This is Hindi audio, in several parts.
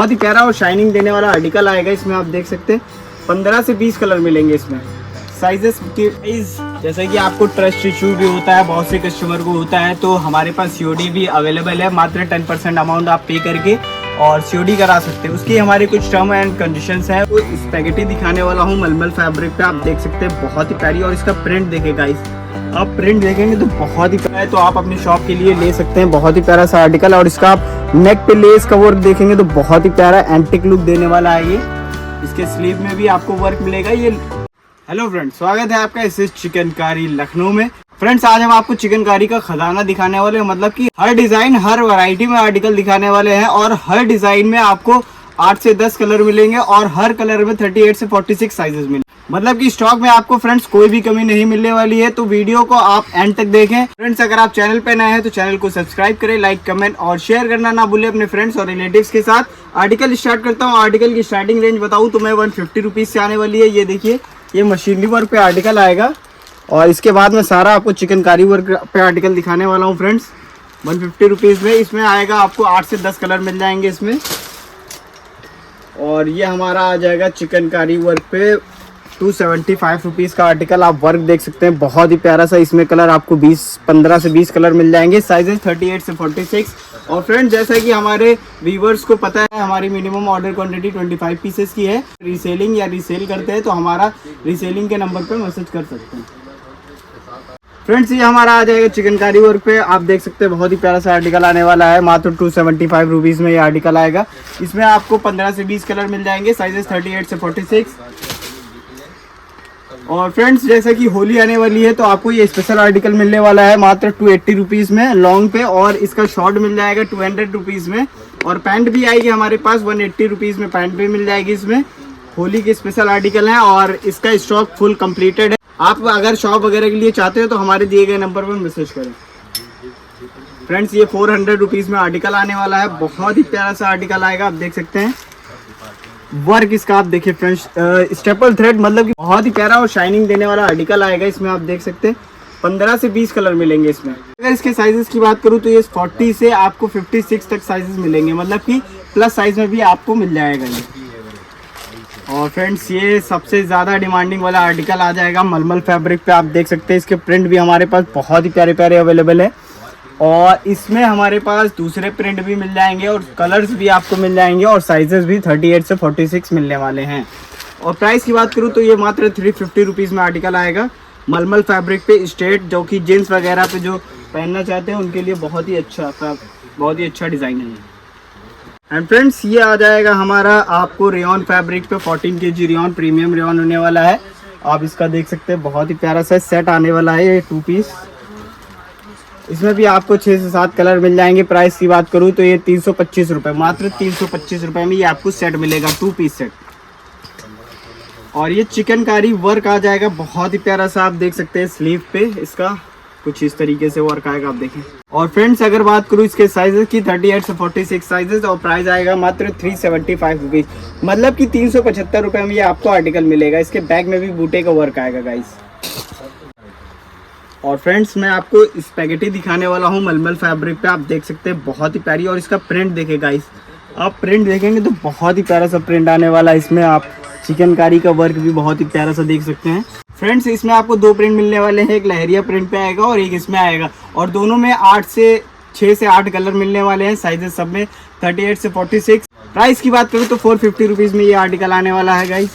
बहुत ही प्यारा और शाइनिंग देने वाला आर्टिकल आएगा। इसमें आप देख सकते हैं 15 से 20 कलर मिलेंगे इसमें। साइजेस की जैसे कि आपको ट्रस्ट इशू भी होता है, बहुत से कस्टमर को होता है, तो हमारे पास COD भी अवेलेबल है। मात्र 10% अमाउंट आप पे करके और COD करा सकते हैं। उसकी हमारे कुछ टर्म एंड कंडीशंस है। तो स्पेगेटी दिखाने वाला हूँ मलमल फैब्रिक पे, आप देख सकते हैं बहुत ही प्यारी। और इसका प्रिंट देखें गाइस, आप प्रिंट देखेंगे तो बहुत ही प्यारा है। तो आप अपनी शॉप के लिए ले सकते हैं, बहुत ही प्यारा सा आर्टिकल। और इसका आप नेक पे लेस का वर्क देखेंगे तो बहुत ही प्यारा एंटिक लुक देने वाला है ये। इसके स्लीव में भी आपको वर्क मिलेगा ये। हेलो फ्रेंड्स, स्वागत है आपका इस चिकनकारी लखनऊ में। फ्रेंड्स, आज हम आपको चिकनकारी का खजाना दिखाने वाले हैं। मतलब कि हर डिजाइन, हर वैरायटी में आर्टिकल दिखाने वाले हैं। और हर डिजाइन में आपको 8 से 10 कलर मिलेंगे और हर कलर में 38 से 46 साइजेस मिलेंगे। मतलब कि स्टॉक में आपको फ्रेंड्स कोई भी कमी नहीं मिलने वाली है। तो वीडियो को आप एंड तक देखें। फ्रेंड्स, अगर आप चैनल पे नए हैं तो चैनल को सब्सक्राइब करें, लाइक, कमेंट और शेयर करना ना भूलें अपने फ्रेंड्स और रिलेटिव्स के साथ। आर्टिकल स्टार्ट करता हूँ। आर्टिकल की स्टार्टिंग रेंज बताऊँ तो मैं 150 रुपीज से आने वाली है। ये देखिए, ये मशीनरी वर्क पे आर्टिकल आएगा। और इसके बाद में सारा आपको चिकनकारी वर्क पे आर्टिकल दिखाने वाला हूँ फ्रेंड्स। 150 रुपीज़ में इसमें आएगा आपको 8 से 10 कलर मिल जाएंगे इसमें। और ये हमारा आ जाएगा चिकनकारी वर्क पे 275 रुपीज़ का आर्टिकल। आप वर्क देख सकते हैं बहुत ही प्यारा सा। इसमें कलर आपको 15 से 20 कलर मिल जाएंगे। साइजेस 38 से 46। और फ्रेंड्स, जैसा कि हमारे व्यूवर्स को पता है, हमारी मिनिमम ऑर्डर क्वांटिटी 25 पीसेस की है। रीसेलिंग या रीसेल करते हैं तो हमारा रीसेलिंग के नंबर पर मैसेज कर सकते हैं। फ्रेंड्स, ये हमारा आ जाएगा चिकनकारी वर्क पे। आप देख सकते हैं बहुत ही प्यारा सा आर्टिकल आने वाला है। मात्र 275 रुपीज़ में ये आर्टिकल आएगा। इसमें आपको 15 से 20 कलर मिल जाएंगे। साइजेस 38 से 46। और फ्रेंड्स, जैसा कि होली आने वाली है तो आपको ये स्पेशल आर्टिकल मिलने वाला है मात्र 280 रुपीज़ में लॉन्ग पे। और इसका शॉर्ट मिल जाएगा 200 रुपीज़ में। और पैंट भी आएगी हमारे पास 180 रुपीज़ में पैंट भी मिल जाएगी इसमें। होली के स्पेशल आर्टिकल है और इसका स्टॉक फुल कंप्लीटेड है। आप अगर शॉप वगैरह के लिए चाहते हो तो हमारे दिए गए नंबर पर मैसेज करें। फ्रेंड्स, ये 400 रुपीज़ में आर्टिकल आने वाला है। बहुत ही प्यारा सा आर्टिकल आएगा। आप देख सकते हैं वर्क इसका, आप देखिए फ्रेंड्स, स्टेपल थ्रेड, मतलब कि बहुत ही प्यारा और शाइनिंग देने वाला आर्टिकल आएगा। इसमें आप देख सकते हैं 15 से 20 कलर मिलेंगे इसमें। अगर इसके साइजेस की बात करूँ तो ये 40 से आपको 56 तक साइजेस मिलेंगे। मतलब कि प्लस साइज में भी आपको मिल जाएगा ये। और फ्रेंड्स, ये सबसे ज़्यादा डिमांडिंग वाला आर्टिकल आ जाएगा मलमल फैब्रिक पे। आप देख सकते हैं इसके प्रिंट भी हमारे पास बहुत ही प्यारे प्यारे अवेलेबल है। और इसमें हमारे पास दूसरे प्रिंट भी मिल जाएंगे और कलर्स भी आपको मिल जाएंगे। और साइजेस भी 38 से 46 मिलने वाले हैं। और प्राइस की बात करूँ तो ये मात्र 350 रुपीज़ में आर्टिकल आएगा मलमल फैब्रिक पे स्ट्रेट, जो कि जीन्स वगैरह पे जो पहनना चाहते हैं उनके लिए बहुत ही अच्छा डिज़ाइन है। एंड फ्रेंड्स, ये आ जाएगा हमारा आपको रेयॉन फैब्रिक पे 14 kg रेयॉन, प्रीमियम रेयॉन होने वाला है। आप इसका देख सकते हैं बहुत ही प्यारा सा सेट आने वाला है ये 2 पीस। इसमें भी आपको 6 से 7 कलर मिल जाएंगे। प्राइस की बात करूँ तो ये 325 रुपये, मात्र 325 रुपये में ये आपको सेट मिलेगा, 2 पीस सेट। और ये चिकनकारी वर्क आ जाएगा बहुत ही प्यारा सा। आप देख सकते हैं स्लीव पे इसका कुछ इस तरीके से वर्क आएगा, आप देखें। और फ्रेंड्स, अगर बात करूँ इसके साइजेस की 38 से 46 साइजेस। और प्राइस आएगा मात्र 375 रुपीज़, मतलब कि 375 रुपये में ये आपको आर्टिकल मिलेगा। इसके बैक में भी बूटे का वर्क आएगा गाइस। और फ्रेंड्स, मैं आपको स्पेगेटी दिखाने वाला हूँ मलमल फैब्रिक पे। आप देख सकते हैं बहुत ही प्यारी। और इसका प्रिंट देखें गाइस, आप प्रिंट देखेंगे तो बहुत ही प्यारा सा प्रिंट आने वाला है इसमें। आप चिकनकारी का वर्क भी बहुत ही प्यारा सा देख सकते हैं। फ्रेंड्स, इसमें आपको 2 प्रिंट मिलने वाले हैं। एक लहरिया प्रिंट पे आएगा और एक इसमें आएगा। और दोनों में 6 से 8 कलर मिलने वाले हैं। साइजेस सब में 38 से 46। प्राइस की बात करूँ तो 450 रुपीज़ में ये आर्टिकल आने वाला है गाइस।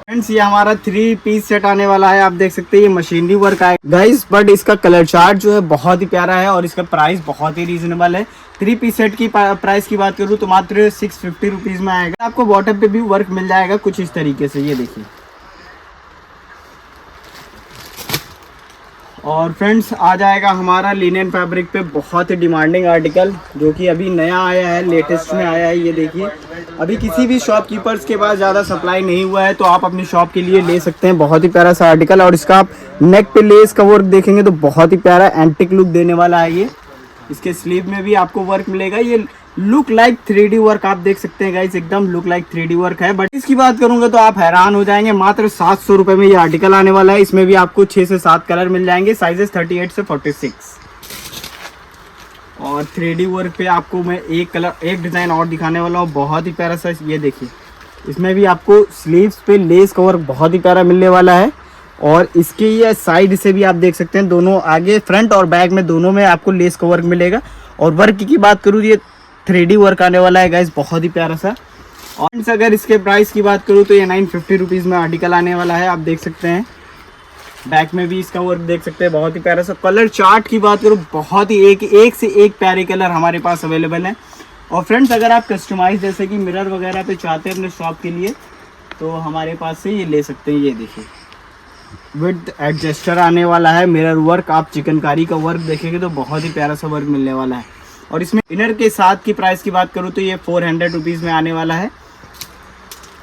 फ्रेंड्स, ये हमारा 3 पीस सेट आने वाला है। आप देख सकते हैं ये मशीनरी वर्क आएगा गाइस, बट इसका कलर चार्ट जो है बहुत ही प्यारा है और इसका प्राइस बहुत ही रीजनेबल है। 3 पीस सेट की प्राइस की बात करूँ तो मात्र 650 रुपीज़ में आएगा। आपको बॉटम पे भी वर्क मिल जाएगा कुछ इस तरीके से, ये देखिए। और फ्रेंड्स, आ जाएगा हमारा लिनेन फैब्रिक पे बहुत ही डिमांडिंग आर्टिकल, जो कि अभी नया आया है, लेटेस्ट में आया है। ये देखिए, अभी किसी भी शॉपकीपर्स के पास ज़्यादा सप्लाई नहीं हुआ है, तो आप अपनी शॉप के लिए ले सकते हैं। बहुत ही प्यारा सा आर्टिकल। और इसका आप नेक पे लेस का वर्क देखेंगे तो बहुत ही प्यारा एंटिक लुक देने वाला है ये। इसके स्लीव में भी आपको वर्क मिलेगा। ये लुक लाइक 3D वर्क आप देख सकते हैं गाइस, एकदम लुक लाइक 3D वर्क है। बट इसकी बात करूंगा तो आप हैरान हो जाएंगे। मात्र 700 रुपये में ये आर्टिकल आने वाला है। इसमें भी आपको 6 से 7 कलर मिल जाएंगे। साइजेस 38 से 46। और 3D वर्क पे आपको मैं एक डिज़ाइन और दिखाने वाला हूँ, बहुत ही प्यारा सा। ये देखिए, इसमें भी आपको स्लीव्स पे लेस का वर्क बहुत ही प्यारा मिलने वाला है। और इसके ये साइड से भी आप देख सकते हैं, दोनों आगे फ्रंट और बैक में दोनों में आपको लेस का वर्क मिलेगा। और वर्क की बात करूँ, ये 3D वर्क आने वाला है गाइस, बहुत ही प्यारा सा। और अगर इसके प्राइस की बात करूँ तो ये 950 रुपीज़ में आर्टिकल आने वाला है। आप देख सकते हैं बैक में भी इसका वर्क देख सकते हैं, बहुत ही प्यारा सा। कलर चार्ट की बात करूँ, बहुत ही एक से एक प्यारे कलर हमारे पास अवेलेबल है। और फ्रेंड्स, अगर आप कस्टमाइज जैसे कि मिरर वगैरह पे चाहते हैं अपने शॉप के लिए, तो हमारे पास से ये ले सकते हैं। ये देखिए, विद एडजस्टर आने वाला है, मिरर वर्क। आप चिकनकारी का वर्क देखेंगे तो बहुत ही प्यारा सा वर्क मिलने वाला है। और इसमें इनर के साथ की प्राइस की बात करूँ तो ये 400 रुपीज़ में आने वाला है।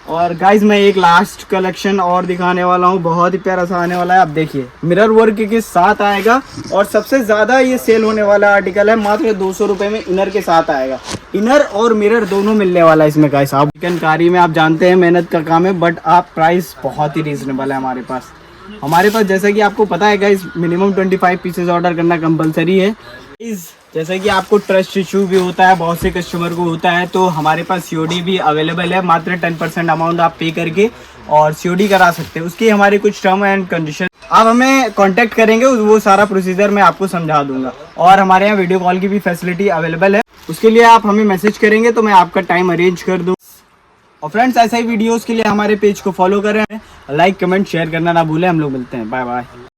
और गाइज, मैं एक लास्ट कलेक्शन और दिखाने वाला हूँ, बहुत ही प्यारा सा आने वाला है। आप देखिए, मिरर वर्क के साथ आएगा। और सबसे ज़्यादा ये सेल होने वाला आर्टिकल है, मात्र 200 रुपये में इनर के साथ आएगा। इनर और मिरर दोनों मिलने वाला है इसमें गाइस। आप चिकनकारी में आप जानते हैं मेहनत का काम है, बट आप प्राइस बहुत ही रीजनेबल है हमारे पास। जैसा कि आपको पता है गाइस, मिनिमम 25 पीसेज ऑर्डर करना कंपलसरी है। जैसे कि आपको ट्रस्ट इशू भी होता है, बहुत से कस्टमर को होता है, तो हमारे पास COD भी अवेलेबल है। मात्र 10% अमाउंट आप पे करके और COD करा सकते हैं। उसकी हमारे कुछ टर्म एंड कंडीशन, आप हमें कांटेक्ट करेंगे, वो सारा प्रोसीजर मैं आपको समझा दूंगा। और हमारे यहाँ वीडियो कॉल की भी फैसिलिटी अवेलेबल है, उसके लिए आप हमें मैसेज करेंगे तो मैं आपका टाइम अरेंज कर दूँ। और फ्रेंड्स, ऐसा ही वीडियोज़ के लिए हमारे पेज को फॉलो करें, लाइक कमेंट शेयर करना ना भूलें। हम लोग मिलते हैं, बाय बाय।